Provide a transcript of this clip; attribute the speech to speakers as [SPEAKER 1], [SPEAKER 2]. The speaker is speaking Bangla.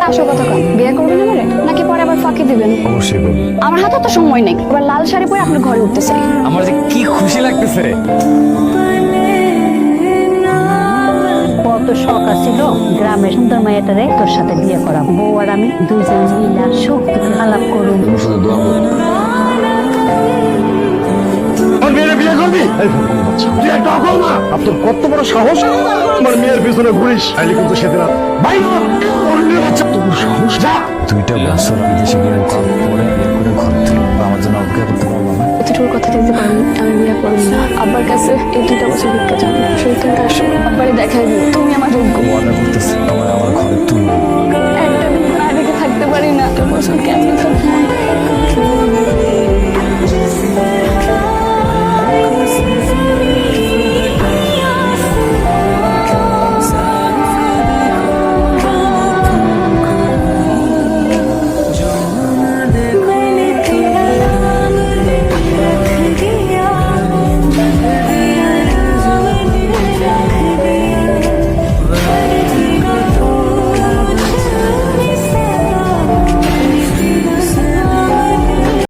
[SPEAKER 1] আসল কথা কন, বিয়ে করবেন আমারে নাকি পরে আবার ফাঁকি দিবেন?
[SPEAKER 2] অবশ্যই করবো।
[SPEAKER 1] আমার হাতে তো সময় নেই, এবার লাল শাড়ি পরে আপনার ঘরে উঠতে চাই।
[SPEAKER 2] আমার যে কি খুশি লাগতেছে।
[SPEAKER 3] কত শখ আছিল গ্রামের সুন্দর মায়াটারে তোর সাথে বিয়ে করা, বউ আর আমি দুইজন মিলা সুখ আলাপ করুন।
[SPEAKER 2] তোমার সাথে দোয়া করব। বিয়ে করবি? তুই একটা অকল না, আপনার কত বড় সাহস আমার মেয়ের পিছনে ঘুরিস। আইলে কিন্তু সেদিন ভাই তোর সাহস যা। 2টা বছর বিদেশে গিয়ে কাল পরে বিয়ে করে ঘরে তুলো, আমার জন্য অপেক্ষা করতে পারবো না।
[SPEAKER 1] এতটুকু কথা দিতে পারেন, আমি বিয়ে করব না। আব্বার কাছে এই 2টা বছর ভিক্ষা চান, সেইখানটা আসো আব্বারে দেখাই দিও তুমি আমার যোগ্য।
[SPEAKER 2] ওয়াদা করতেছি আমার আমার ঘরে তুলবো।
[SPEAKER 1] একটা দিন না রেখে থাকতে পারি না, বছর কেমন